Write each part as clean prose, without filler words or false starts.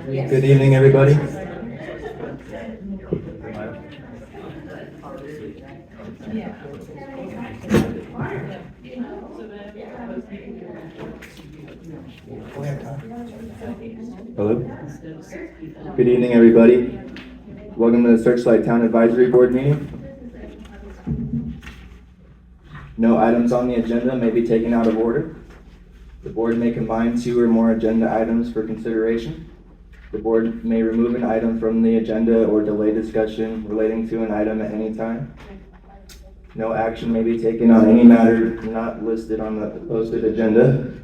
Good evening, everybody. Hello. Good evening, everybody. Welcome to the Searchlight Town Advisory Board meeting. No items on the agenda may be taken out of order. The board may combine two or more agenda items for consideration. The board may remove an item from the agenda or delay discussion relating to an item at any time. No action may be taken on any matter not listed on the posted agenda.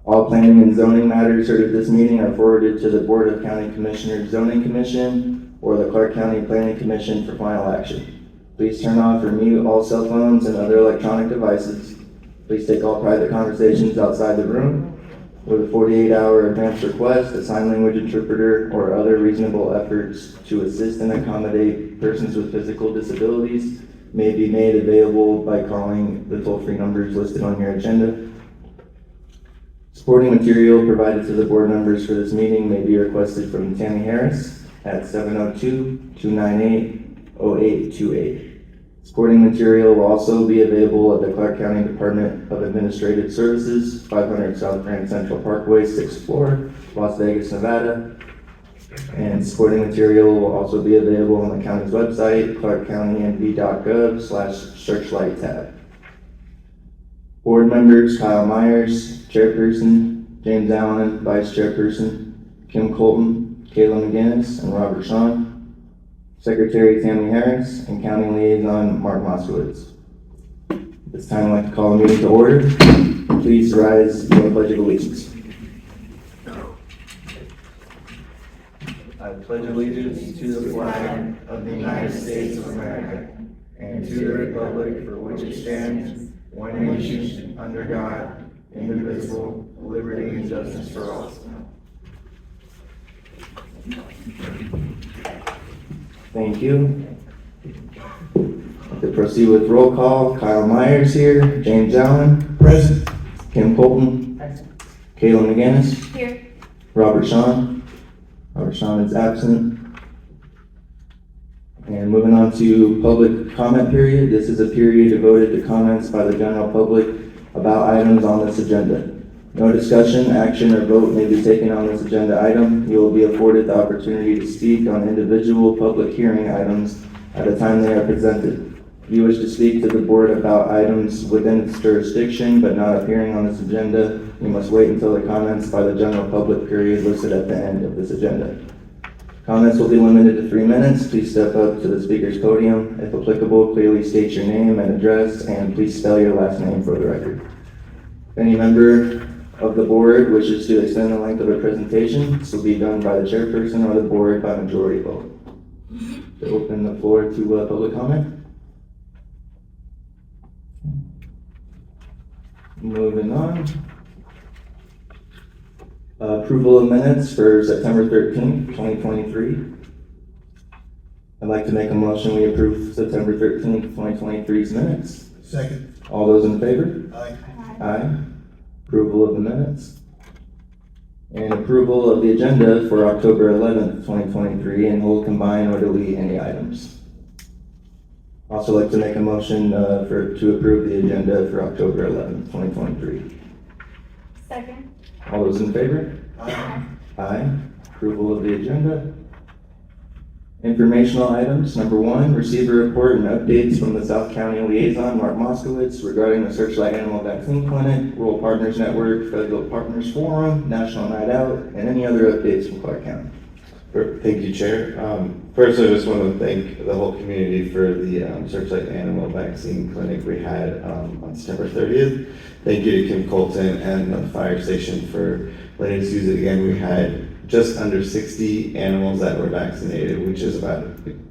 All planning and zoning matters heard at this meeting are forwarded to the Board of County Commissioners Zoning Commission or the Clark County Planning Commission for final action. Please turn off or mute all cell phones and other electronic devices. Please take all private conversations outside the room. With a 48-hour advance request, a sign language interpreter, or other reasonable efforts to assist and accommodate persons with physical disabilities may be made available by calling the toll-free numbers listed on your agenda. Supporting material provided to the board members for this meeting may be requested from Tammy Harris at 702-298-0828. Supporting material will also be available at the Clark County Department of Administrative Services, 500 South Grand Central Parkway, 6th floor, Las Vegas, Nevada. And supporting material will also be available on the county's website, clarkcountynv.gov/searchlight tab. Board members: Kyle Myers, Chairperson; James Allen, Vice Chairperson; Kim Colton, Kayla McGinnis, and Robert Shawn. Secretary Tammy Harris, and County Liaison Mark Moskowitz. At this time, I'd like to call the meeting to order. Please rise for the Pledge of Allegiance. I pledge allegiance to the flag of the United States of America and to the republic for which it stands, one nation, under God, indivisible, with liberty and justice for all. Thank you. To proceed with roll call, Kyle Myers here, James Allen. Present. Kim Colton. Present. Kayla McGinnis. Here. Robert Shawn. Robert Shawn is absent. And moving on to public comment period. This is a period devoted to comments by the general public about items on this agenda. No discussion, action, or vote may be taken on this agenda item. You will be afforded the opportunity to speak on individual public hearing items at the time they are presented. If you wish to speak to the board about items within its jurisdiction but not appearing on this agenda, you must wait until the comments by the general public period listed at the end of this agenda. Comments will be limited to 3 minutes. Please step up to the speaker's podium. If applicable, clearly state your name and address, and please spell your last name for the record. If any member of the board wishes to extend the length of a presentation, this will be done by the chairperson or the board by majority vote. To open the floor to public comment. Moving on. Approval of minutes for September 13th, 2023. I'd like to make a motion we approve September 13th, 2023's minutes. Second. All those in favor? Aye. Aye. Approval of the minutes. And approval of the agenda for October 11th, 2023, and we'll combine or delete any items. Also like to make a motion to approve the agenda for October 11th, 2023. Second. All those in favor? Aye. Aye. Approval of the agenda. Informational items. Number 1, receive a report and updates from the South County Liaison, Mark Moskowitz, regarding the Searchlight Animal Vaccine Clinic, Rural Partners Network, Federal Partners Forum, National Night Out, and any other updates from Clark County. Thank you, Chair. First, I just want to thank the whole community for the Searchlight Animal Vaccine Clinic we had on September 30th. Thank you to Kim Colton and the fire station for letting us use it again. We had just under 60 animals that were vaccinated, which is about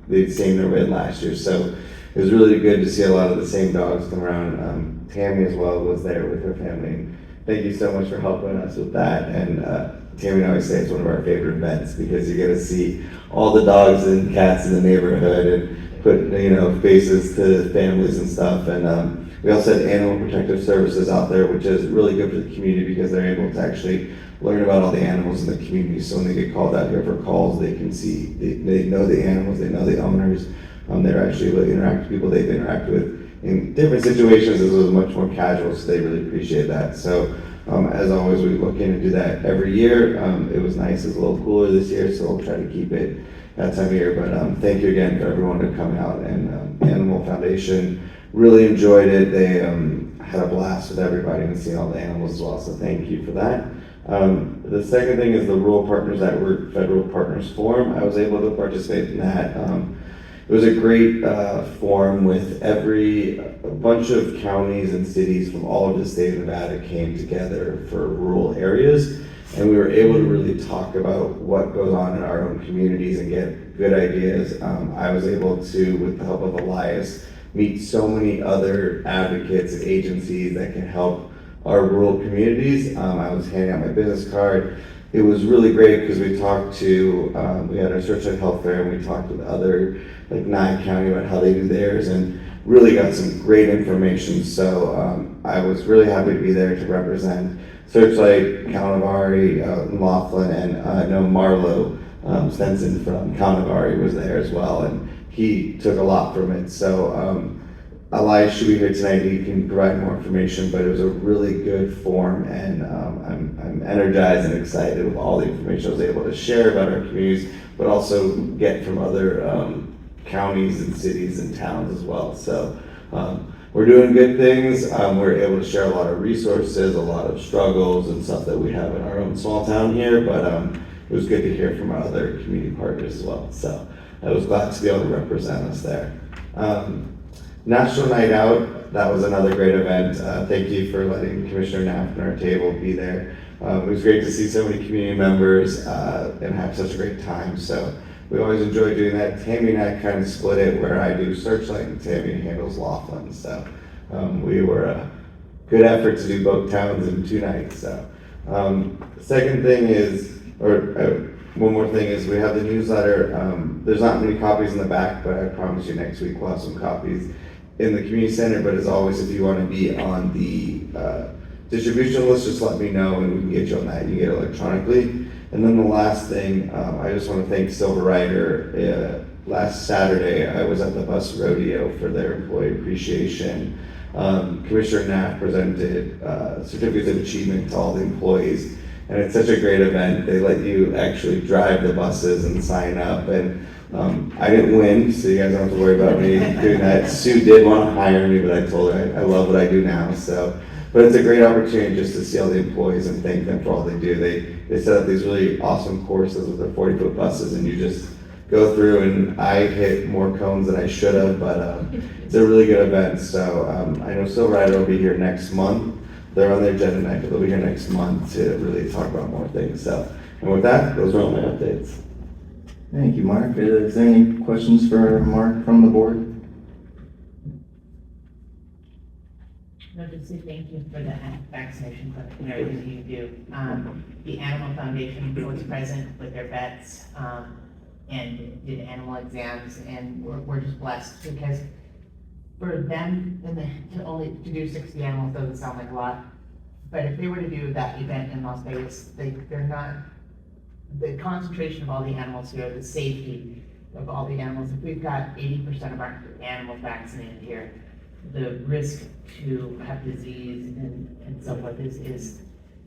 the same number we had last year. So it was really good to see a lot of the same dogs come around. Tammy as well was there with her family. Thank you so much for helping us with that. And Tammy and I always say it's one of our favorite events because you get to see all the dogs and cats in the neighborhood and put faces to families and stuff. And we also had Animal Protective Services out there, which is really good for the community because they're able to actually learn about all the animals in the community. So when they get called out here for calls, they can see, they know the animals, they know the owners. They're actually able to interact with people they've interacted with in different situations. This was much more casual, so they really appreciate that. So as always, we look in and do that every year. It was nice, it's a little cooler this year, so we'll try to keep it that time of year. But thank you again for everyone to come out, and Animal Foundation really enjoyed it. They had a blast with everybody and seeing all the animals as well, so thank you for that. The second thing is the Rural Partners at Work Federal Partners Forum. I was able to participate in that. It was a great forum with a bunch of counties and cities from all over the state of Nevada came together for rural areas, and we were able to really talk about what goes on in our own communities and get good ideas. I was able to, with the help of Elias, meet so many other advocates and agencies that can help our rural communities. I was handing out my business card. It was really great because we talked to, we had our Searchlight Health Fair, and we talked with other, like Nye County, about how they do theirs, and really got some great information. So I was really happy to be there to represent Searchlight, Calavari, Laughlin, and I know Marlo Stenson from Calavari was there as well, and he took a lot from it. So Elias should be here tonight. He can provide more information, but it was a really good forum, and I'm energized and excited with all the information I was able to share about our communities, but also get from other counties and cities and towns as well. So we're doing good things. We're able to share a lot of resources, a lot of struggles and stuff that we have in our own small town here, but it was good to hear from our other community partners as well. So I was glad to be able to represent us there. National Night Out, that was another great event. Thank you for letting Commissioner Knapp and our table be there. It was great to see so many community members and have such a great time. So we always enjoy doing that. Tammy and I kind of split it where I do Searchlight and Tammy handles Laughlin. So we were a good effort to do both towns in 2 nights. So second thing is, one more thing is we have the newsletter. There's not many copies in the back, but I promise you next week we'll have some copies in the community center. But as always, if you want to be on the distribution list, just let me know and we can get you on that. You get it electronically. And then the last thing, I just want to thank Silver Rider. Last Saturday, I was at the bus rodeo for their employee appreciation. Commissioner Knapp presented certificates of achievement to all the employees. And it's such a great event. They let you actually drive the buses and sign up. And I didn't win, so you guys don't have to worry about me doing that. Sue did want to hire me, but I told her I love what I do now. So, but it's a great opportunity just to see all the employees and thank them for all they do. They set up these really awesome courses with their 40-foot buses, and you just go through. And I hit more cones than I should have, but it's a really good event. So I know Silver Rider will be here next month. They're on their agenda tonight, but they'll be here next month to really talk about more things. So, and with that, those are all my updates. Thank you, Mark. Is there any questions for Mark from the board? No, just say thank you for the vaccination clinic and everything you do. The Animal Foundation was present with their vets and did animal exams, and we're just blessed because for them to do 60 animals doesn't sound like a lot, but if they were to do that event in Las Vegas, they're not, the concentration of all the animals here, the safety of all the animals, if we've got 80% of our animals vaccinated here, the risk to have disease and so forth is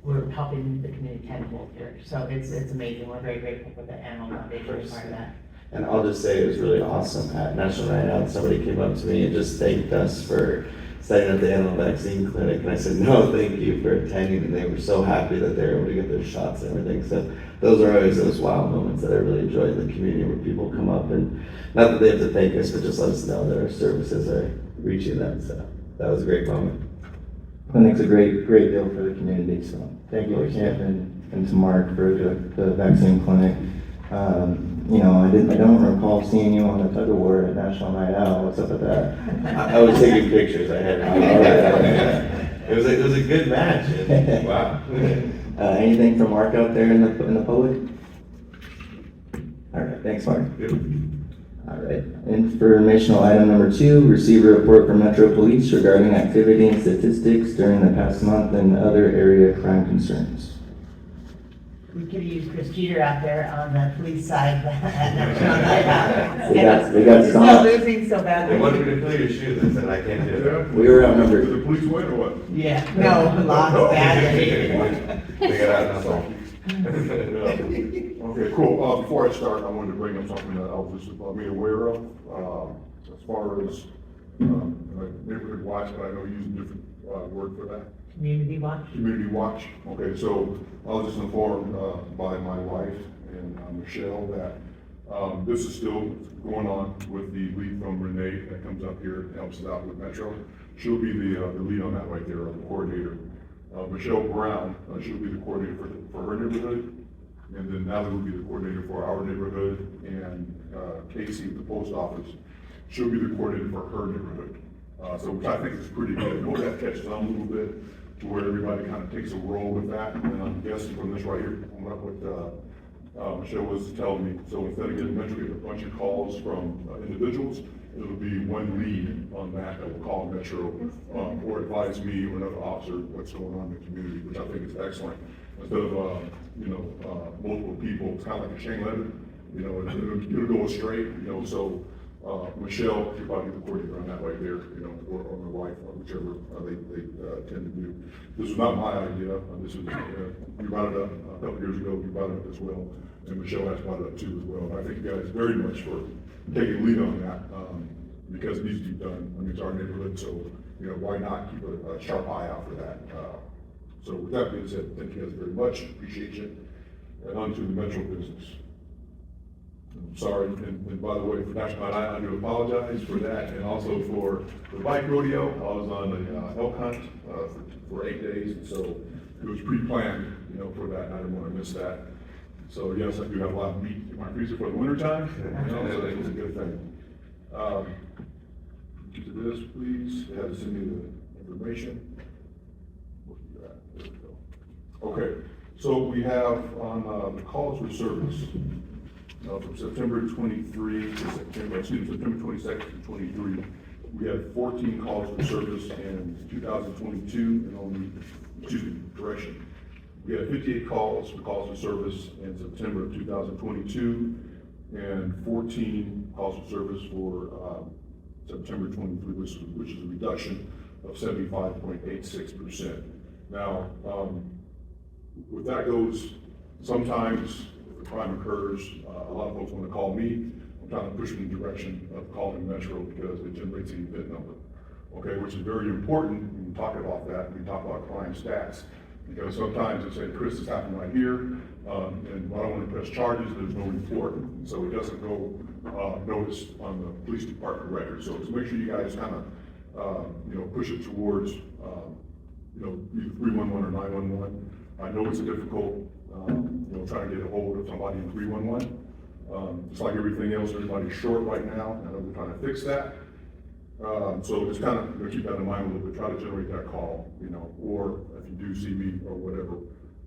we're helping the community tenfold here. So it's amazing. We're very grateful for the Animal Foundation as part of that. And I'll just say it was really awesome at National Night Out. Somebody came up to me and just thanked us for setting up the animal vaccine clinic. And I said, no, thank you for attending. And they were so happy that they were able to get their shots and everything. So those are always those wow moments that I really enjoy in the community where people come up and not that they have to thank us, but just let us know that our services are reaching them. So that was a great moment. Clinic's a great deal for the community. So thank you to Camp and to Mark for the vaccine clinic. I don't recall seeing you on the tug of war at National Night Out. What's up with that? I was taking pictures. I had it was a good match. Wow. Anything from Mark out there in the public? All right, thanks, Mark. All right, informational item number 2, receive a report from Metro Police regarding activity and statistics during the past month and other area crime concerns. We could have used Chris Jeter out there on the police side. We got Still stopped. losing so They badly. wanted me to fill your shoes, I said, I can't do it. We were outnumbered. Did the police win or what? Yeah, no, lost badly. They got out and all. Okay, cool. Before I start, I wanted to bring up something that I was just made aware of, as far as, like neighborhood watch, but I know you use a different, word for that. Community watch. Community watch. Okay, so I was just informed, by my wife and Michelle that, this is still going on with the lead from Renee that comes up here and helps us out with Metro. She'll be the lead on that right there, the coordinator. Michelle Brown, she'll be the coordinator for her neighborhood. And then Natalie will be the coordinator for our neighborhood. And Casey at the post office, she'll be the coordinator for her neighborhood. So which I think is pretty good. I hope that catches on a little bit to where everybody kind of takes a role with that. And I'm guessing from this right here, what Michelle was telling me. So instead of getting a bunch of calls from individuals, it'll be one lead on that will call Metro or advise me or another officer what's going on in the community, which I think is excellent. Instead of multiple people, it's kind of like a chain letter. It'll go straight. So Michelle, she'll probably be the coordinator on that right there. Or my wife, or whichever they tend to do. This was not my idea. This was you brought it up a couple years ago. You brought it up as well, and Michelle has brought it up too as well. And I thank you guys very much for taking lead on that because it needs to be done. I mean, it's our neighborhood, so why not keep a sharp eye out for that? So with that being said, thank you guys very much. Appreciate you. And on to the Metro business. I'm sorry, and by the way, for National Night, I do apologize for that, and also for the bike rodeo. I was on an elk hunt for 8 days, and so it was pre-planned, for that, and I didn't want to miss that. So yes, I do have a lot of meat in my freezer for the winter time, so that was a good thing. Get to this, please. They had to send me the information. There we go. Okay, so we have on the calls for service. From September 23 to September 22nd to 23, we had 14 calls for service in 2022 and only, correction. We had 58 calls for service in September of 2022 and 14 calls for service for September 23, which is a reduction of 75.86%. Now, with that goes, sometimes if a crime occurs, a lot of folks want to call me. I'm trying to push them in the direction of calling Metro because it generates an event number. Okay, which is very important when we talk about that, when we talk about crime stats. Because sometimes they say, Chris, this happened right here, and I don't want to press charges, there's no report. So it doesn't go noticed on the police department record. So to make sure you guys kind of, push it towards, either 311 or 911. I know it's a difficult, trying to get a hold of somebody in 311. It's like everything else, everybody's short right now, and I know we're trying to fix that. So just kind of keep that in mind a little bit, try to generate that call, or if you do see me or whatever,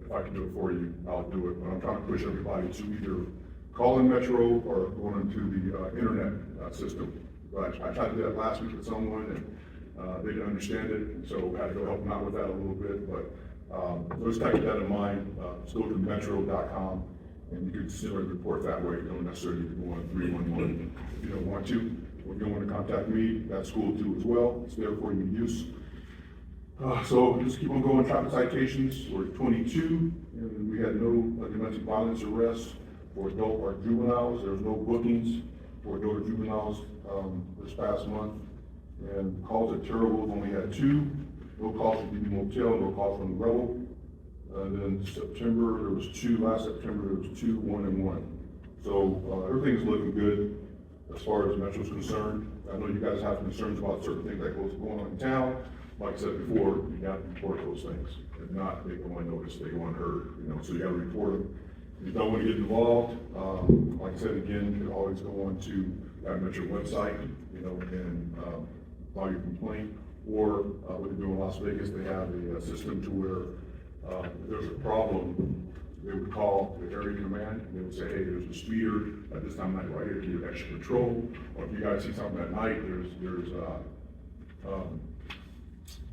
if I can do it for you, I'll do it. But I'm trying to push everybody to either call in Metro or going into the internet system. But I tried to do that last week with someone and they didn't understand it, and so I had to go help them out with that a little bit. But just keep that in mind. Just go to metro.com and you can send a report that way. You don't necessarily go on 311 if you don't want to. Or if you want to contact me, that's cool too as well. It's there for your use. So just keep on going. Traffic citations were 22, and we had no domestic violence arrests for adult or juveniles. There was no bookings for adult or juveniles this past month. And calls at Terrible only had 2. No calls from the Motel, no calls from the Rebel. And then September, there was 2. Last September, there was 2, 1 and 1. So everything's looking good as far as Metro's concerned. I know you guys have concerns about certain things that goes going on in town. Like I said before, you got to report those things. If not, they go unnoticed, they go unheard. So you got to report them. If you don't want to get involved, like I said again, you can always go on to that Metro website, and file your complaint. Or what they do in Las Vegas, they have a system to where if there's a problem, they would call the area command, and they would say, hey, there's a speeder at this time of night right here, give extra patrol. Or if you guys see something at night, there's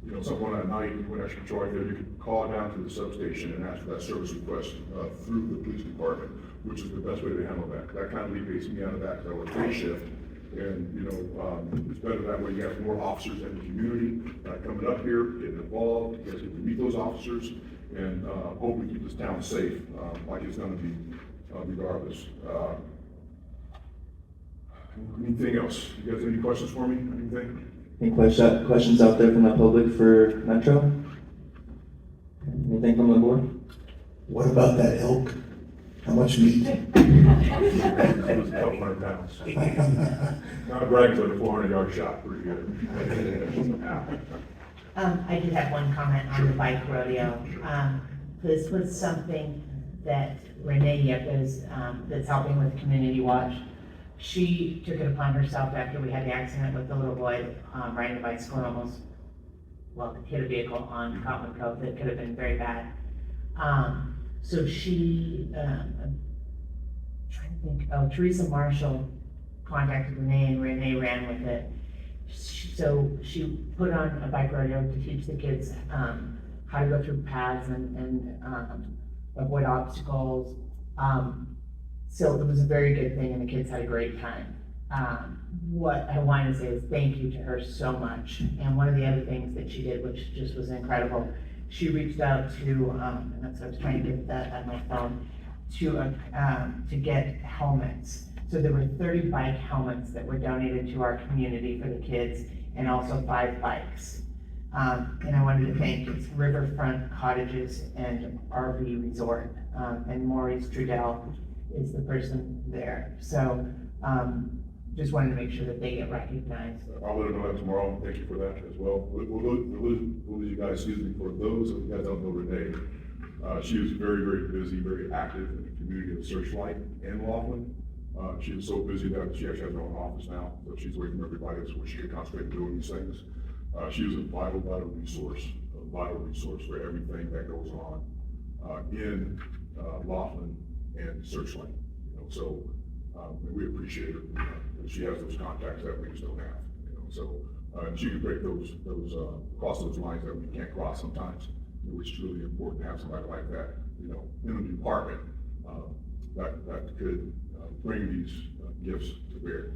you know, something at night, you went extra patrol right there, you could call down to the substation and ask for that service request, through the police department, which is the best way to handle that. That kind of alleviates me out of that, because I work day shift. And, you know, it's better that way, you have more officers in the community, coming up here, getting involved, you guys get to meet those officers, and, hope we keep this town safe, like it's gonna be, regardless. Anything else? You guys have any questions for me? Anything? Any questions out there from the public for Metro? Anything from the board? What about that elk? How much meat? It was a couple hundred pounds. Not bragging, but a 400-yard shot, pretty good. I did have one comment on the bike rodeo. This was something that Renee Yip is, that's helping with Community Watch. She took it upon herself after we had the accident with the little boy, riding a bicycle and almost, well, hit a vehicle on Cotton Cove that could have been very bad. So she, I'm trying to think, Teresa Marshall contacted Renee and Renee ran with it. So she put on a bike rodeo to teach the kids, how to go through paths and avoid obstacles. So it was a very good thing and the kids had a great time. What I want to say is thank you to her so much. And one of the other things that she did, which just was incredible, she reached out to, and that's what I was trying to get that on my phone, to get helmets. So there were 30 bike helmets that were donated to our community for the kids and also 5 bikes. And I wanted to thank Riverfront Cottages and RV Resort, and Maurice Trudell is the person there. So, just wanted to make sure that they get recognized. I'll let her know that tomorrow. Thank you for that as well. We'll lose you guys, excuse me, for those of you guys don't know Renee. She was very, very busy, very active in the community of Searchlight and Laughlin. She was so busy that she actually has her own office now, so she's away from everybody, so she can concentrate on doing these things. She was a vital resource for everything that goes on in Laughlin and Searchlight. You know, so we appreciate her. She has those contacts that we just don't have. You know, so she can break those cross those lines that we can't cross sometimes. Which is really important to have somebody like that. You know, in the department that could bring these gifts to bear.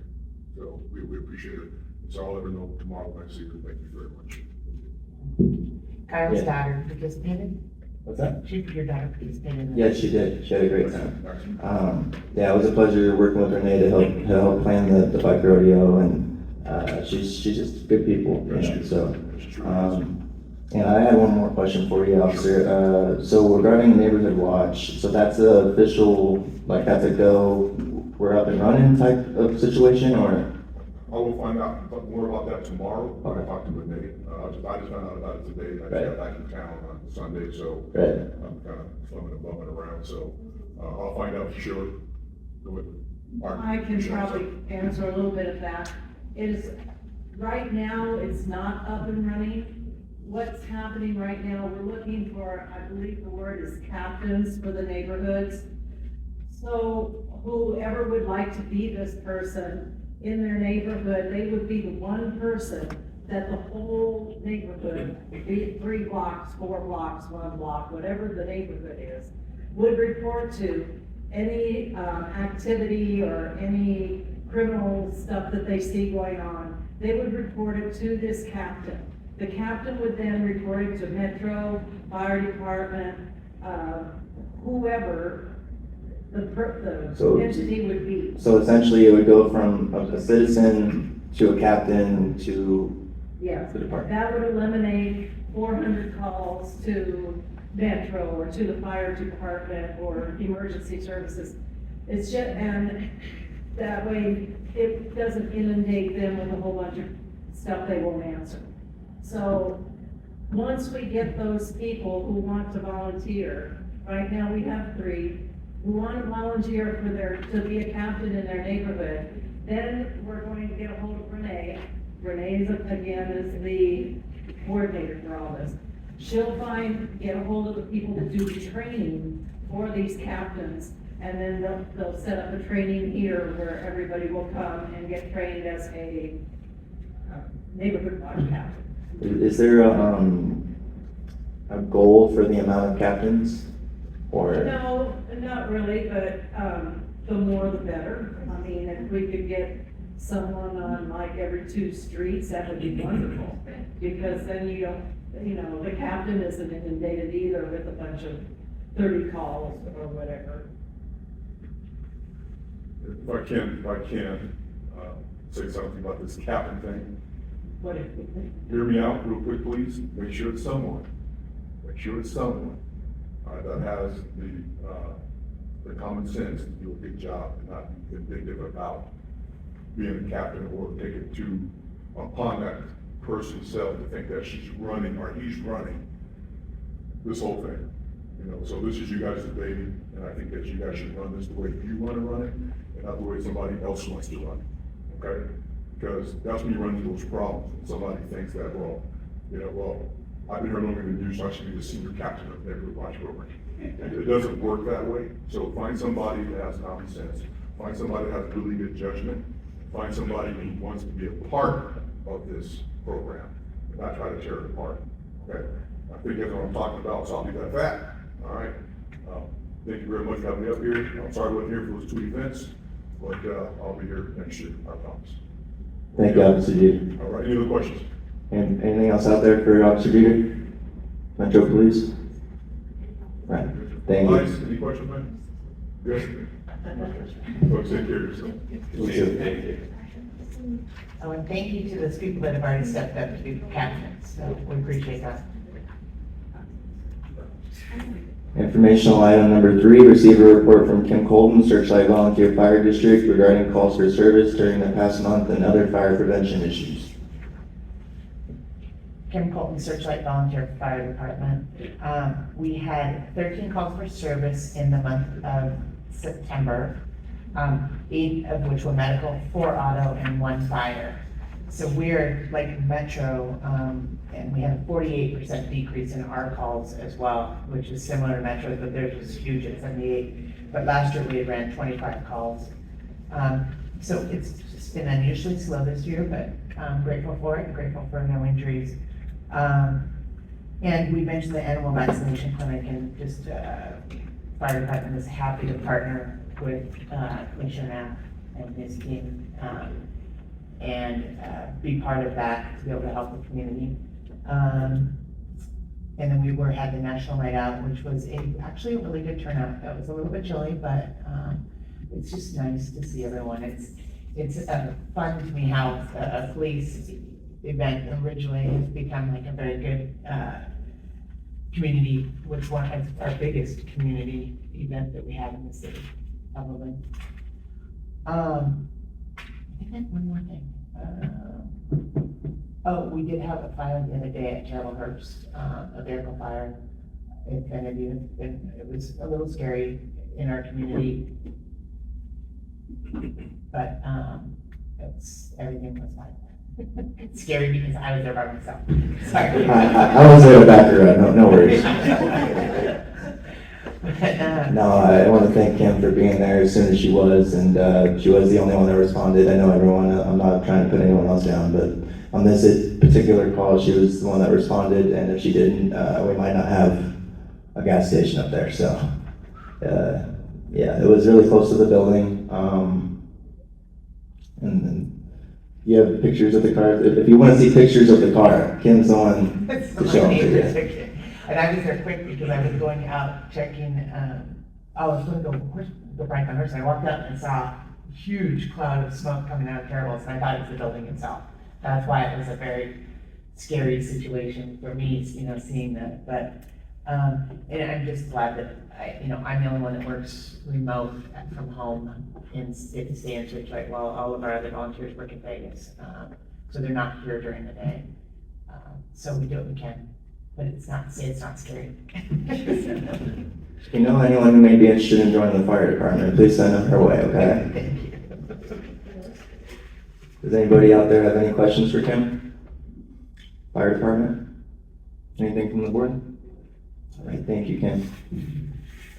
So we appreciate it. So I'll let her know tomorrow when I see her. Thank you very much. Kyle's Yeah. daughter participated? What's that? Your daughter participated? Yes, she did. She had a great time. Yeah, it was a pleasure working with Renee to help plan the bike rodeo, and she's just good people. You know, so, and I had one more question for you, officer. So regarding neighborhood watch, so that's a official, like that's a go, we're up and running type of situation, or? I will find out more about that tomorrow when I Okay. talk to Renee. I just found out about it today. I Right. got back in town on Sunday, so Right. I'm kind of slumming and bumming around. So I'll find out for sure. Go with Mark. I can Michelle. probably answer a little bit of that. It is, right now, it's not up and running. What's happening right now, we're looking for, I believe the word is captains for the neighborhoods. So whoever would like to be this person in their neighborhood, they would be the one person that the whole neighborhood, be it 3 blocks, 4 blocks, 1 block, whatever the neighborhood is, would report to any activity or any criminal stuff that they see going on. They would report it to this captain. The captain would then report it to Metro, Fire Department, whoever the So- entity would be. So essentially, it would go from a citizen to a captain to Yes, the department. that would eliminate 400 calls to Metro or to the fire department or emergency services. It's just, and that way it doesn't inundate them with a whole bunch of stuff they won't answer. So, once we get those people who want to volunteer, right now we have 3, who want to volunteer to be a captain in their neighborhood, then we're going to get a hold of Renee. Renee, again, is the coordinator for all this. She'll get a hold of the people that do the training for these captains, and then they'll set up a training here where everybody will come and get trained as a neighborhood watch captain. Is there a goal for the amount of captains? Or, No, not really, but, the more the better. I mean, if we could get someone on like every 2 streets, that would be wonderful. Because then you don't, the captain isn't inundated either with a bunch of 30 calls or whatever. If I can, say something about this captain thing. What if we think? Hear me out real quick, please. Make sure it's someone. Make sure it's someone, that has the common sense to do a good job and not be vindictive about being a captain or take it upon that person's self to think that she's running or he's running this whole thing. So this is you guys' baby, and I think that you guys should run this the way you want to run it, and not the way somebody else wants to run it, okay? Because that's when you run into those problems, and somebody thinks that, well, I've been here longer than you, so I should be the senior captain of every watch program. It doesn't work that way, so find somebody that has common sense, find somebody that has really good judgment, find somebody who wants to be a part of this program, and not try to tear it apart, okay? I think that's what I'm talking about, so I'll leave that at that. All right. Thank you very much for having me up here. I'm sorry I wasn't here for those 2 events, but I'll be here next year, I promise. thank you, Officer Jeter. All right, any other questions? And anything else out there for Officer Jeter? Metro Police? Right, thank Lights, you. any questions, man? Yes? Folks, take care of yourself. Thank you. Oh, and thank you to those people that have already stepped up to be captains, so we appreciate that. Informational item number 3, receive a report from Kim Colton, Searchlight Volunteer Fire District regarding calls for service during the past month and other fire prevention issues. Kim Colton, Searchlight Volunteer Fire Department. We had 13 calls for service in the month of September, 8 of which were medical, 4 auto, and 1 fire. So we're like Metro, and we had a 48% decrease in our calls as well, which is similar to Metro, but theirs was huge at 78. But last year we had ran 25 calls. So it's just been unusually slow this year, but I'm grateful for it, grateful for no injuries. And we mentioned the animal vaccination clinic, and just fire department is happy to partner with Commissioner Knapp and his team, and be part of that to be able to help the community. And then we had the National Night Out, which was actually a really good turnout. That was a little bit chilly, but it's just nice to see everyone. It's fun to me how a police event originally has become like a very good community, which one of our biggest community event that we have in the city, probably. I think I had one more thing. We did have a fire the other day at Geraldhurst, a vehicle fire. If any of you have been, it was a little scary in our community. But everything was fine. It's scary because I was there by myself. Sorry. I was there to back her up, no worries. No, I want to thank Kim for being there as soon as she was, and she was the only one that responded. I know everyone, I'm not trying to put anyone else down, but on this particular call, she was the one that responded, and if she didn't, we might not have a gas station up there, so. Yeah, it was really close to the building, and you have pictures of the car. If you want to see pictures of the car, Kim's the one to show them to you. And I was there quick because I was going out checking, I was going to go Frank on Horse, and I walked out and I saw a huge cloud of smoke coming out of Terrible's, and I thought it was the building itself. That's why it was a very scary situation for me, seeing that. But, and I'm just glad that I'm the only one that works remote from home and stay in Searchlight while all of our other volunteers work in Vegas. So they're not here during the day. So we do what we can. But it's not scary. If you know anyone who may be interested in joining the fire department, please send them her way, okay? Thank you. Does anybody out there have any questions for Kim? Fire department? Anything from the board? All right, thank you, Kim.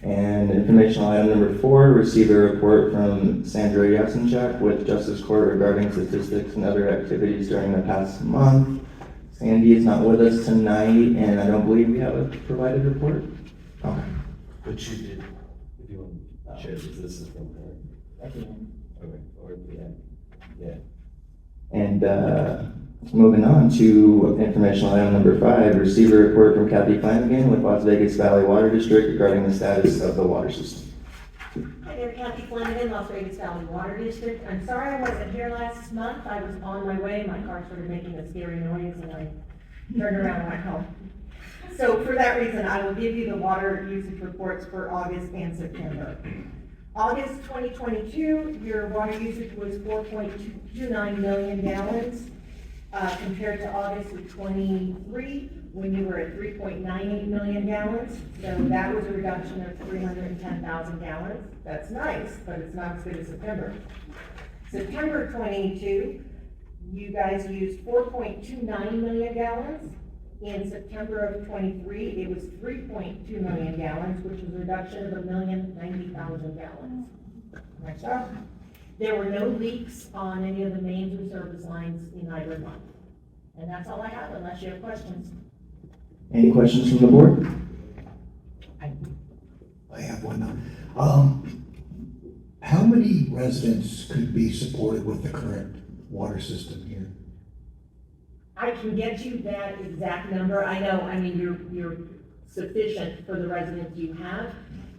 And informational item number 4, receive a report from Sandra Yasinchak with Justice Court regarding statistics and other activities during the past month. Sandy is not with us tonight, and I don't believe we have a provided report. Okay. But you did, if you want to share this is from her. Okay, or, yeah. And, moving on to informational item number 5, receive a report from Kathy Flanagan with Las Vegas Valley Water District regarding the status of the water system. Hi there, Kathy Flanagan, Las Vegas Valley Water District. I'm sorry I wasn't here last month. I was on my way. My car started making a scary noise and I turned around and went home. So for that reason, I will give you the water usage reports for August and September. August 2022, your water usage was 4.29 million gallons, compared to August of 23, when you were at 3.98 million gallons. So that was a reduction of 310,000 gallons. That's nice, but it's not as good as September. September 22, you guys used 4.29 million gallons. In September of 23, it was 3.2 million gallons, which was a reduction of 1,090,000 gallons. So, there were no leaks on any of the mains or service lines in either month. And that's all I have, unless you have questions. Any questions from the board? I have one now. How many residents could be supported with the current water system here? I can get you that exact number. I know, I mean, you're sufficient for the residents you have.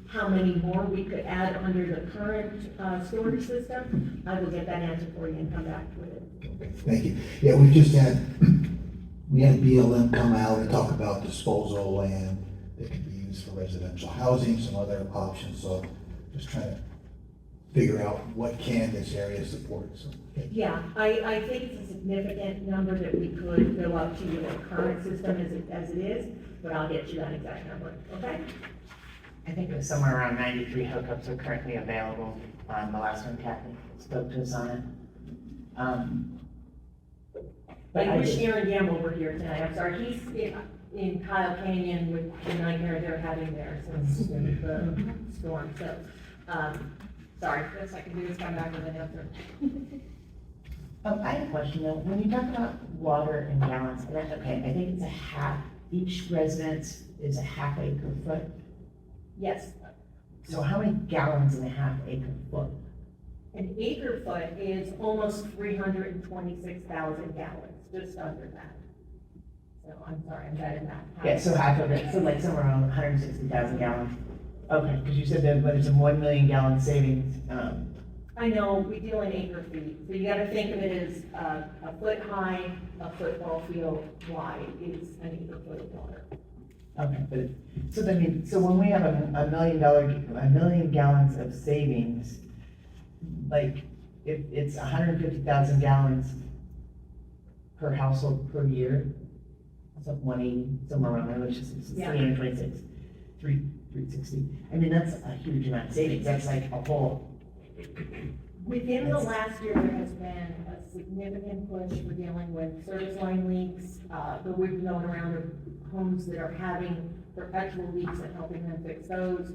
How many more we could add under the current, storage system, I will get that answer for you and come back with it. Okay, thank you. Yeah, we've just had, we had BLM come out and talk about disposal land that can be used for residential housing, some other options, so just trying to figure out what can this area support, so. Okay. Yeah, I think it's a significant number that we could go up to with the current system as it is, but I'll get you that exact number, okay? I think it was somewhere around 93 hookups are currently available. The last one Kathy spoke to us on it. But I wish Aaron Gamble were here tonight. I'm sorry, he's in Kyle Canyon with the nightmare they're having there since the storm, so, sorry, best I can do is come back with an answer. I have a question though. When you talk about water in gallons, and that's okay, I think it's a half, each residence is a half acre foot. Yes, So how many gallons in a half acre foot? an acre foot is almost 326,000 gallons, just under that. So I'm sorry, I'm bad at math. Yeah, so half of it, so like somewhere around 160,000 gallons. Okay, because you said that there's a 1 million gallon savings. I know, we deal in acre feet, so you gotta think of it as a foot high, a football field wide is an acre foot of water. Okay, but, so then, so when we have a million gallons of savings, like, if it's 150,000 gallons per household per year, it's like 180, somewhere around there, which is Yeah. 326, 360. I mean, that's a huge amount of savings, that's like a whole, Within the last year, there has been a significant push for dealing with service line leaks, but we've been going around to homes that are having perpetual leaks and helping them fix those.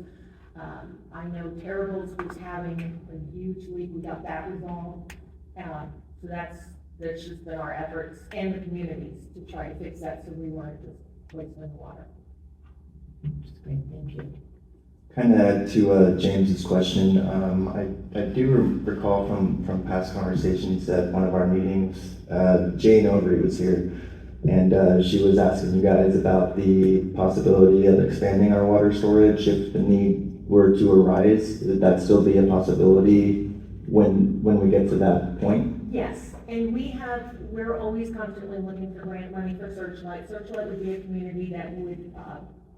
I know Terrible's was having a huge leak, we got that resolved. So that's just been our efforts and the communities to try to fix that, so we weren't just wasting the water. which is great, thank you. Kind of add to James's question, I do recall from past conversations at one of our meetings, Jane Overy was here, and she was asking you guys about the possibility of expanding our water storage if the need were to arise. Would that still be a possibility when we get to that point? Yes, and we're always constantly looking for grant money for Searchlight. Searchlight would be a community that would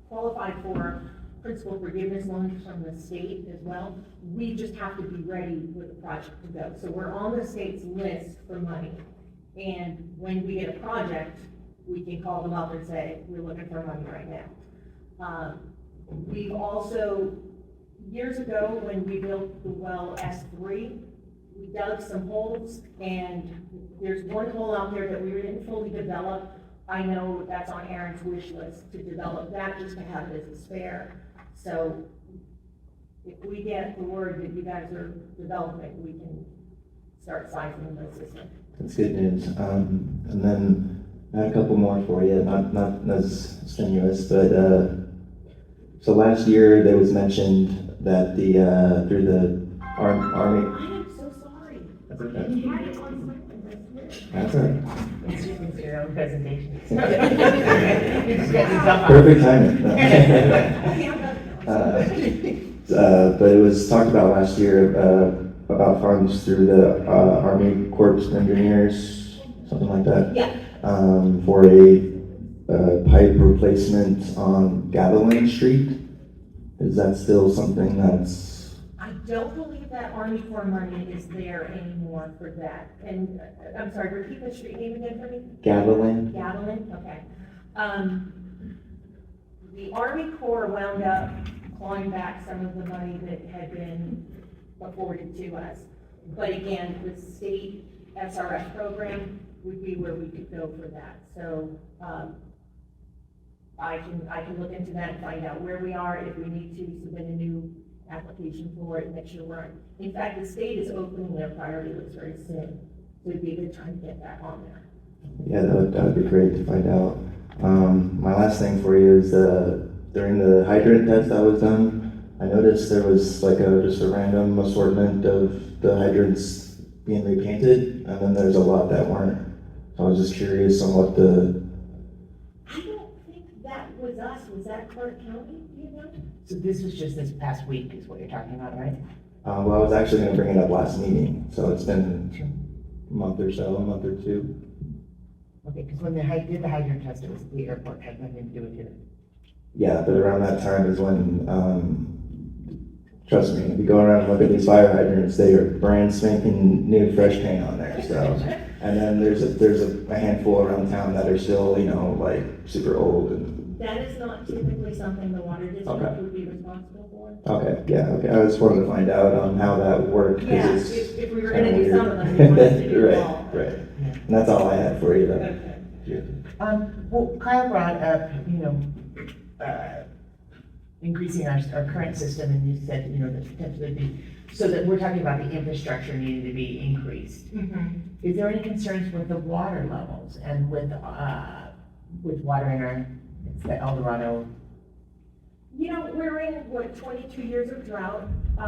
qualify for principal forgiveness loans from the state as well. We just have to be ready with the project to go. So we're on the state's list for money. And when we get a project, we can call them up and say, we're looking for money right now. We've also, years ago, when we built the well S3, we dug some holes, and there's one hole out there that we didn't fully develop. I know that's on Aaron's wish list to develop that, just to have it as a spare. So if we get the word that you guys are developing, we can start sizing the system. That's good news. And then I had a couple more for you, not as strenuous, but, so last year there was mentioned that the, through the Army. I am so sorry. That's okay. I had it on something, that's weird. That's all right. It's just your own presentation. You just got yourself out. Perfect timing. Okay, I'm done. But it was talked about last year, about funds through the, Army Corps of Engineers, something like that. Yeah, For a, pipe replacement on Gatherland Street. Is that still something that's, I don't believe that Army Corps money is there anymore for that. And, I'm sorry, repeat the street name again for me? Gatherland? Gavilan, okay. The Army Corps wound up clawing back some of the money that had been afforded to us. But again, the state SRF program would be where we could go for that. So, I can look into that and find out where we are, if we need to submit a new application for it, make sure we're, in fact, the state is opening their priority list very soon. So it'd be a good time to get that on there. Yeah, that would be great to find out. My last thing for you is, during the hydrant test that was done, I noticed there was like just a random assortment of the hydrants being repainted, and then there's a lot that weren't. So I was just curious on what the, I don't think that was us, was that Clark County, do you know? So this was just this past week is what you're talking about, right? well, I was actually gonna bring it up last meeting, so it's been a month or so, a month or two. Okay, because when they did the hydrant test, it was the airport, had nothing to do with it. Yeah, but around that time is when, trust me, if you go around and look at these fire hydrants, they are brand spanking new fresh paint on there, so. And then there's a handful around town that are still, like super old and, That is not typically something the water Okay. district would be responsible for. okay, yeah, okay. I just wanted to find out on how that worked. 'Cause Yeah, it's if we were kinda gonna do some weird. of them, we wanted to do Right, them all. right. And that's all I had for you though. Okay. Yeah. Well, Kyle brought up, increasing our current system, and you said, that potentially so that we're talking about the infrastructure needing to be increased. Is there any concerns with the water levels and with water in it's the El Dorado? We're in, 22 years of drought, so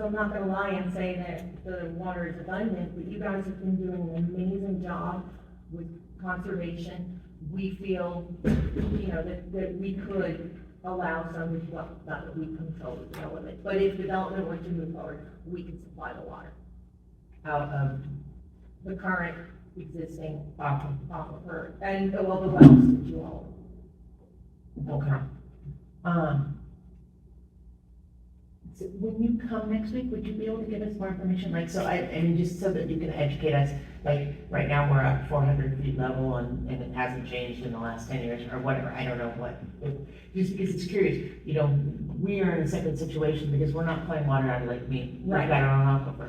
I'm not gonna lie and say that the water is abundant, but you guys have been doing an amazing job with conservation. We feel, that we could allow some, well, not that we control the development, but if development were to move forward, we could supply the water out of the current existing aquifer, and, the wells that you all. Okay. So when you come next week, would you be able to give us more information? Like, so just so that you can educate us, like, right now we're at 400 feet level and it hasn't changed in the last 10 years or whatever. I don't know what. Just because it's curious, we are in a separate situation because we're not pulling water out of Lake Mead. We've Right. got our own aquifer.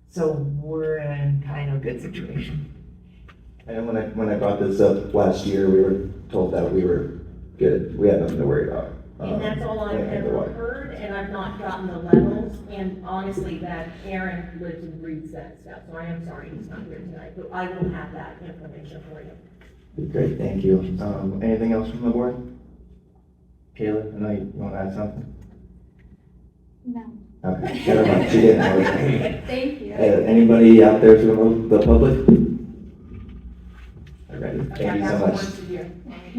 So we're in kind of a good situation. And when I brought this up last year, we were told that we were good. We had nothing to worry about. And that's all I've when it came to ever water. heard, and I've not gotten the levels, and honestly, that Aaron lives and breathes that stuff, so I am sorry he's not here tonight, but I will have that information for you. Great, thank you. Anything else from the board? Kayla, I know you want to add something? No. Okay, never mind, she didn't. Thank you. Anybody out there from the public? All right, Okay, thank you I so have much. one to do.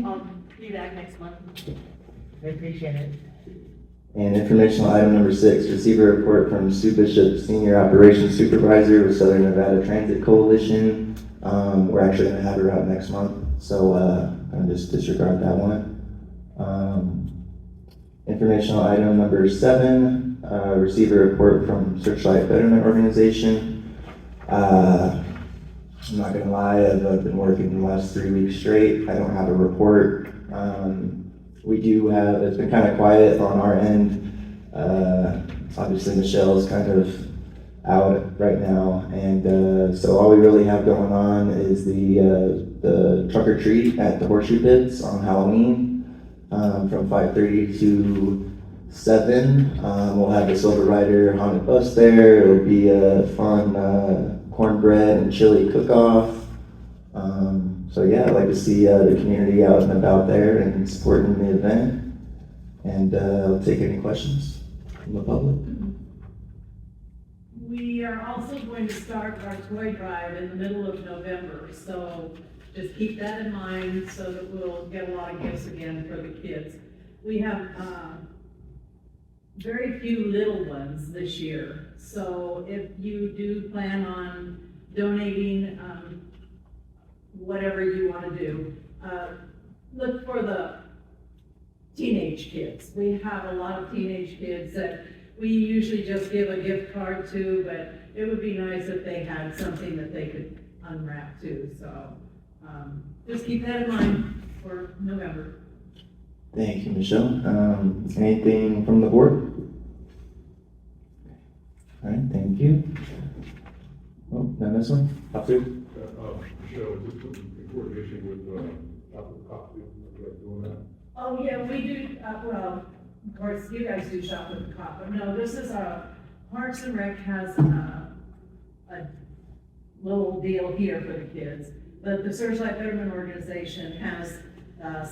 I'll do that next month. I appreciate it. And informational item number 6, receive a report from Sue Bishop, Senior Operations Supervisor with Southern Nevada Transit Coalition. We're actually gonna have her out next month, so, I'm just disregard that one. Informational item number 7, receive a report from Searchlight Betterment Organization. I'm not gonna lie, I've been working the last 3 weeks straight. I don't have a report. We do have, it's been kind of quiet on our end. Obviously Michelle's kind of out right now, and so all we really have going on is the trunk or treat at the Horseshoe Pits on Halloween, from 5:30 to 7. We'll have the Silver Rider haunted bus there. It'll be a fun cornbread and chili cook-off. So yeah, I'd like to see the community out and about there and supporting the event. And I'll take any questions from the public. We are also going to start our toy drive in the middle of November, so just keep that in mind so that we'll get a lot of gifts again for the kids. We have, very few little ones this year, so if you do plan on donating, whatever you want to do, look for the teenage kids. We have a lot of teenage kids that we usually just give a gift card to, but it would be nice if they had something that they could unwrap too, so, just keep that in mind for November. Thank you, Michelle. Anything from the board? All right, thank you. Oh, now this one? Up to? Michelle, just in coordination with, Dr. Coffee, are you guys doing that? Oh, yeah, we do, well, of course, you guys do shop at the cop, but no, this is Parks and Rec has a little deal here for the kids. But the Searchlight Betterment Organization has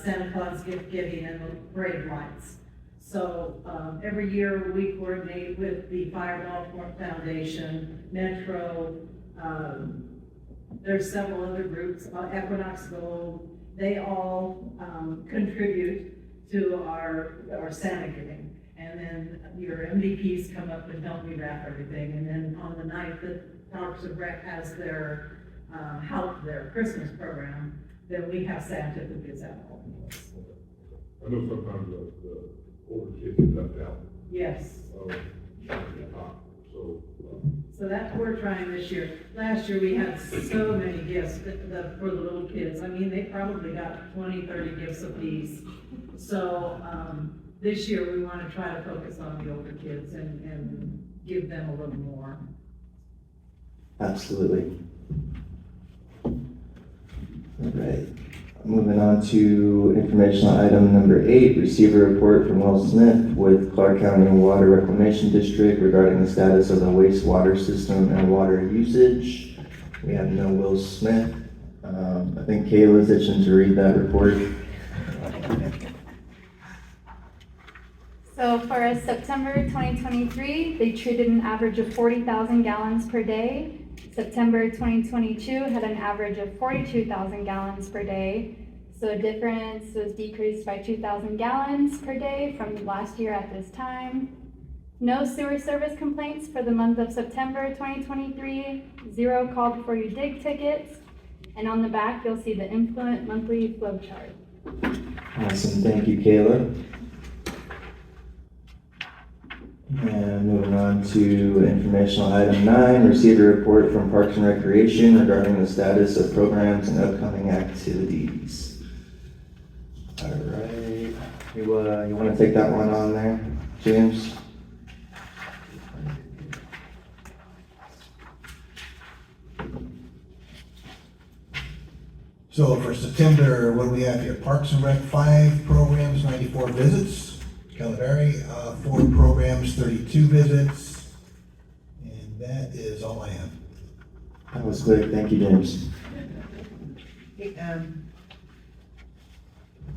Santa Claus gift giving and parade lights. So every year we coordinate with the Fireball Foundation, Metro, there's several other groups, Equinox Gold, they all contribute to our Santa giving. And then your MVPs come up and help me wrap everything. And then on the night that Parks and Rec has their their Christmas program, then we have Santa who gives out all the meals. I know sometimes the older kids get left out. Yes. So, So that's what we're trying this year. Last year, we had so many gifts for the little kids. I mean, they probably got 20, 30 gifts apiece. So, this year, we want to try to focus on the older kids and give them a little more. Absolutely. All right. Moving on to informational item number 8, receive a report from Will Smith with Clark County Water Reclamation District regarding the status of the wastewater system and water usage. We have no Will Smith. I think Kayla's itching to read that report. So for September 2023, they treated an average of 40,000 gallons per day. September 2022 had an average of 42,000 gallons per day. So a difference was decreased by 2,000 gallons per day from last year at this time. No sewer service complaints for the month of September 2023, 0 call before you dig tickets. And on the back, you'll see the Influent monthly flow chart. Awesome, thank you, Kayla. And moving on to informational item 9, receive a report from Parks and Recreation regarding the status of programs and upcoming activities. All right, you want to take that one on there, James? So for September, what do we have here? Parks and Rec, 5 programs, 94 visits. Calaveras, 4 programs, 32 visits. And that is all I have. That was quick, thank you, James.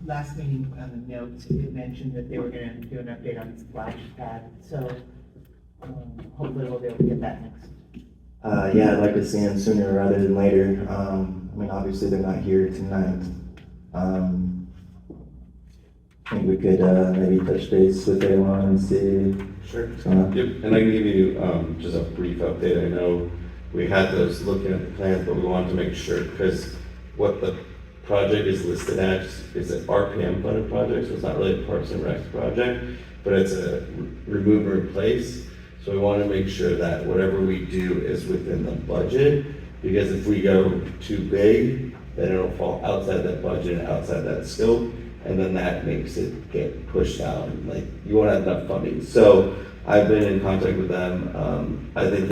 Last meeting on the notes, it mentioned that they were gonna do an update on splash pad, so hopefully we'll be able to get that next. Yeah, I'd like to see them sooner rather than later. I mean, obviously they're not here tonight. I think we could maybe touch base with everyone and see. Sure. what's going on. Yep, and I can give you just a brief update. I know we had those looking at the plans, but we wanted to make sure, because what the project is listed as is an RPM funded project, so it's not really a Parks and Rec project, but it's a remove and replace. So we want to make sure that whatever we do is within the budget, because if we go too big, then it'll fall outside that budget and outside that scope, and then that makes it get pushed down, like you won't have enough funding. So I've been in contact with them. I think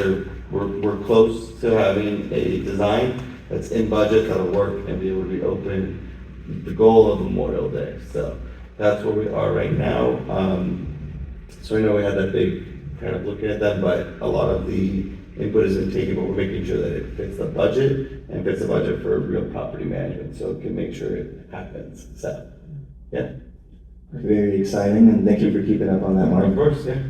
we're close to having a design that's in budget that'll work and be able to be open the goal of Memorial Day. So that's where we are right now. So I know we had that big kind of looking at them, but a lot of the input has been taken, but we're making sure that it fits the budget and fits the budget for real property management, so it can make sure it happens, so, yeah. Very exciting, and thank you for keeping up on that, Mark. Of course, yeah.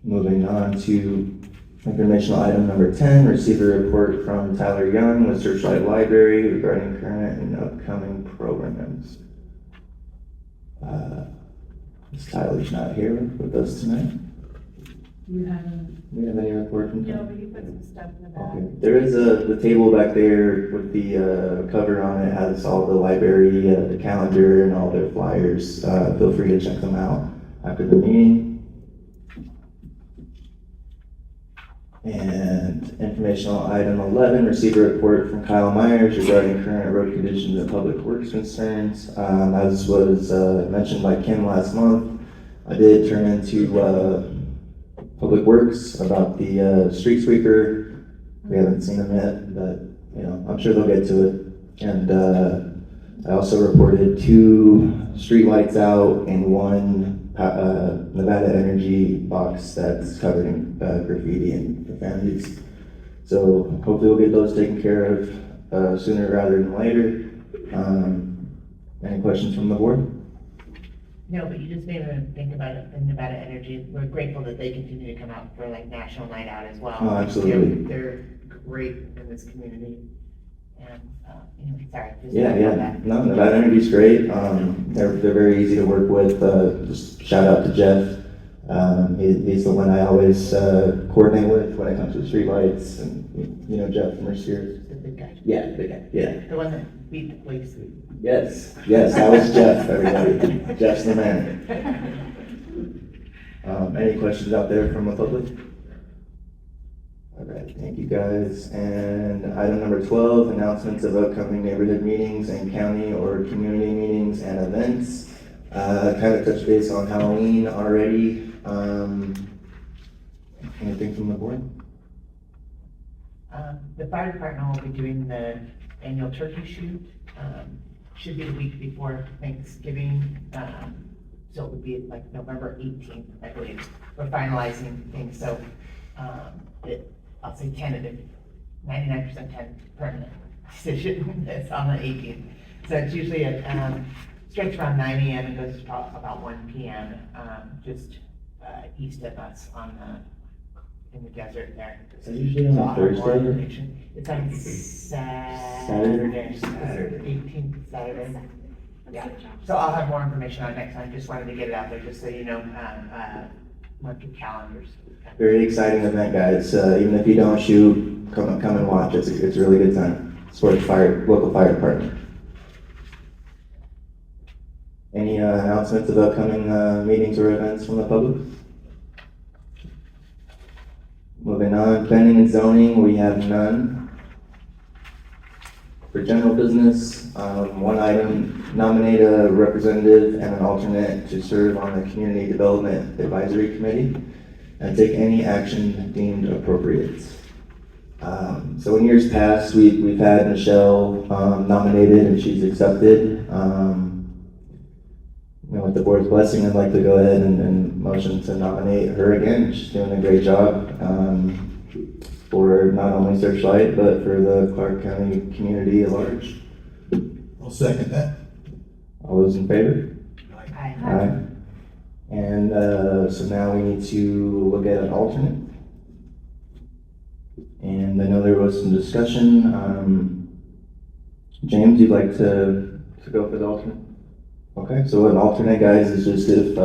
Moving on to informational item number 10, receive a report from Tyler Young with Searchlight Library regarding current and upcoming programs. Tyler's not here with us tonight. You have Do we have any report from Tyler? but you put some stuff in the back. Okay. There is the table back there with the cover on it, has all the library, the calendar and all their flyers. Feel free to check them out after the meeting. And informational item 11, receive a report from Kyle Myers regarding current road conditions and public works concerns. As was mentioned by Kim last month, I did turn into Public Works about the street sweeper. We haven't seen them yet, but I'm sure they'll get to it. And I also reported 2 street lights out and 1 Nevada Energy box that's covered in graffiti and profanities. So hopefully we'll get those taken care of sooner rather than later. Any questions from the board? No, but you just made me think about it, the Nevada Energy. We're grateful that they continue to come out for like National Night Out as well. Oh, absolutely. They're great in this community. And, anyway, sorry. just Yeah, about yeah. that. No, Nevada Energy's great. They're very easy to work with. Just shout out to Jeff. He's the one I always coordinate with when it comes to streetlights, and Jeff from Mercier. The big guy. Yeah, the guy. Yeah. The one that beat the police. Yes, that was Jeff, everybody. Jeff's the man. Any questions out there from the public? All right, thank you guys. And item number 12, announcements of upcoming neighborhood meetings and county or community meetings and events. Kind of touch base on Halloween already. Anything from the board? The fire department will be doing the annual turkey shoot. Should be the week before Thanksgiving. So it would be like November 18th, I believe. We're finalizing things, so I'll say tentative, 99% permanent decision. It's on the 18th. So it's usually starts around 9 a.m. and goes to about 1 p.m. Just east of us in the desert there. Is that usually on So a I'll have more Thursday? information. It's on Saturday. 18th Saturday. Yeah, so I'll have more information on it next time. Just wanted to get it out there, just so you know, mark your calendars. Very exciting event, guys. Even if you don't shoot, come and watch. It's a really good time. Support the local fire department. Any announcements of upcoming meetings or events from the public? Moving on, planning and zoning, we have none. For general business, one item, nominate a representative and an alternate to serve on the Community Development Advisory Committee and take any action deemed appropriate. So in years past, we've had Michelle nominated and she's accepted. With the board's blessing, I'd like to go ahead and motion to nominate her again. She's doing a great job for not only Searchlight, but for the Clark County community at large. I'll second that. All those in favor? Aye. Aye. And so now we need to look at an alternate. And I know there was some discussion. James, you'd like to go for the alternate? Okay, so an alternate, guys, is just if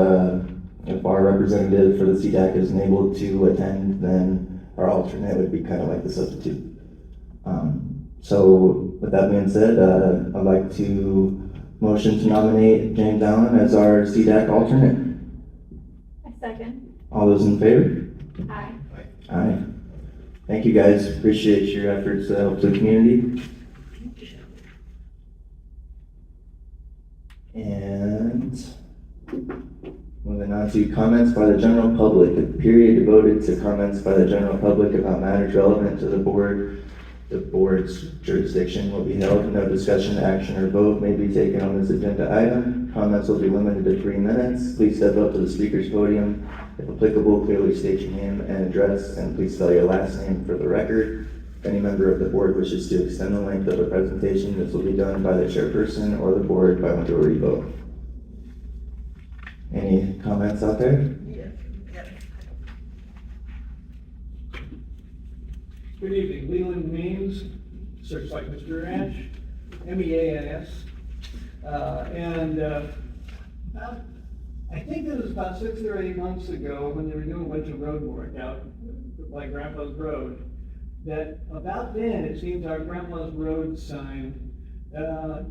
our representative for the CDAC isn't able to attend, then our alternate would be kind of like the substitute. So with that being said, I'd like to motion to nominate James Allen as our CDAC alternate. A second. All those in favor? Aye. Aye. Thank you, guys. Appreciate your efforts to help the community. And moving on to comments by the general public. A period devoted to comments by the general public about matters relevant to the board's jurisdiction will be held. No discussion, action, or vote may be taken on this agenda item. Comments will be limited to 3 minutes. Please step up to the speaker's podium If applicable, clearly state your name and address, and please spell your last name for the record. If any member of the board wishes to extend the length of the presentation, this will be done by the chairperson or the board by majority vote. Any comments out there? Good evening, Leland Means, Searchlight Mr. Ranch, MEAS. I think it was about 6 or 8 months ago when they were doing a bunch of road work out by Grandpa's Road, that about then, it seems our Grandpa's Road sign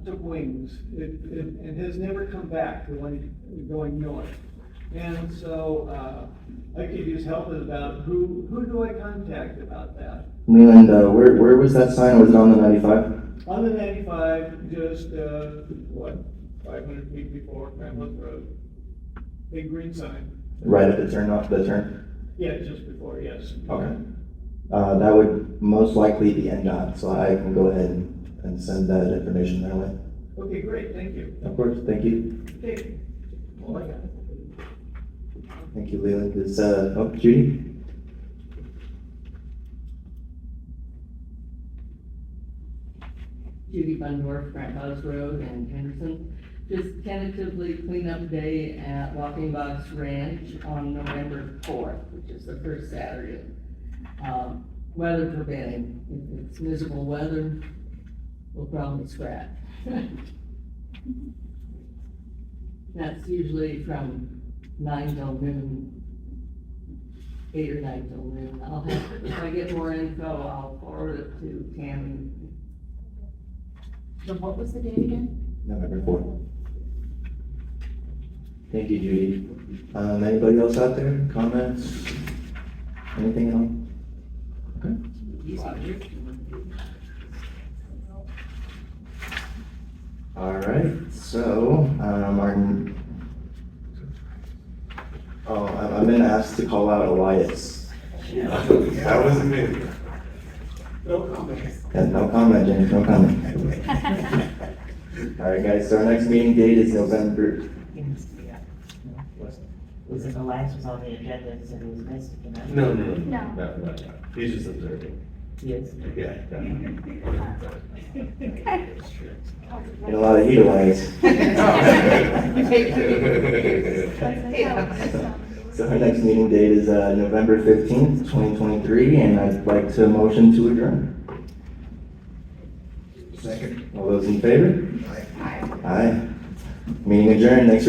took wings. It has never come back, the one going north. And so I could use help about who do I contact about that? Leland, where was that sign? Was it on the 95? On the 95, just, 500 feet before Grandpa's Road. Big green sign. Right at the turn off the turn? Yeah, just before, yes. Okay. That would most likely be NDOT, so I can go ahead and send that information their way. Okay, great, thank you. Of course, thank you. Okay. All I got. Thank you, Leland. Judy? Judy Bundorf, Grandpa's Road in Henderson. Just tentatively cleanup day at Walking Box Ranch on November 4th, which is the first Saturday. Weather permitting. If it's miserable weather, we'll probably scrap. That's usually from 9 till noon, 8 or 9 till noon. If I get more info, I'll forward it to Tammy. So what was the date again? November 4th. Thank you, Judy. Anybody else out there? Comments? Anything at all? Okay. All right, so, I've been asked to call out Elias. That was me. No comment. And no comment, James, no comment. All right, guys, so our next meeting date is November. Was it the last was on the agenda, and said it was missed, you know? No. No. He's just observing. Yes. Yeah. In a lot of heat, Elias. So our next meeting date is November 15th, 2023, and I'd like to motion to adjourn. Second. All those in favor? Aye. Aye. Meeting adjourned. Thanks for